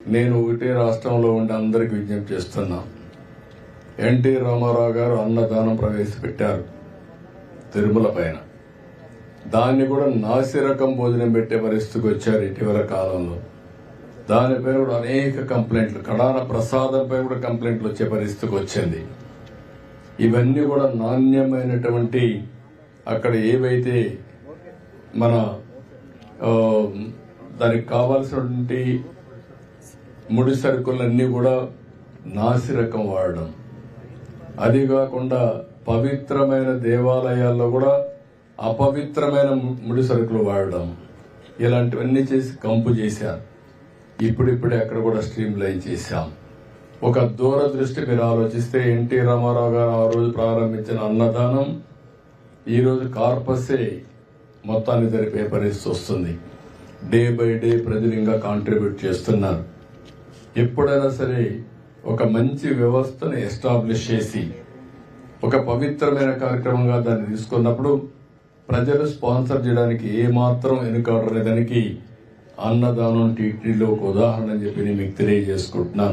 నేను ఒకటే రాష్ట్రంలో ఉండి అందరికి విజ్ఞప్తి చేస్తున్నా. ఎన్టీ రామారావు గారు అన్నదానం ప్రవేశపెట్టారు తిరుమల పైన. దాన్ని కూడా నాసిరకం భోజనం పెట్టే పరిస్థితికి వచ్చారు ఇటీవల కాలంలో. దానిపై కూడా అనేక కంప్లైంట్లు, కడాన ప్రసాదంపై కూడా కంప్లైంట్లు వచ్చే పరిస్థితికి వచ్చింది. ఇవన్నీ కూడా నాణ్యమైనటువంటి అక్కడ ఏవైతే మన దానికి కావాల్సినటువంటి ముడి సరుకులన్నీ కూడా నాసిరకం వాడడం, అది కాకుండా పవిత్రమైన దేవాలయాల్లో కూడా అపవిత్రమైన ముడి సరుకులు వాడడం, ఇలాంటివన్నీ చేసి కంపు చేశారు. ఇప్పుడిప్పుడే అక్కడ కూడా స్ట్రీమ్ లైన్ చేశాం. ఒక దూరదృష్టి మీరు ఆలోచిస్తే ఎన్టీ రామారావు గారు ఆ రోజు ప్రారంభించిన అన్నదానం ఈ రోజు కార్పసే మొత్తాన్ని జరిపే పరిస్థితి వస్తుంది. డే బై డే ప్రజలు ఇంకా కాంట్రిబ్యూట్ చేస్తున్నారు. ఎప్పుడైనా సరే ఒక మంచి వ్యవస్థను ఎస్టాబ్లిష్ చేసి ఒక పవిత్రమైన కార్యక్రమంగా దాన్ని తీసుకున్నప్పుడు ప్రజలు స్పాన్సర్ చేయడానికి ఏమాత్రం వెనుకాడనే దానికి అన్నదానం టీటీడీలో ఒక ఉదాహరణ అని చెప్పి నేను మీకు తెలియజేసుకుంటున్నాను.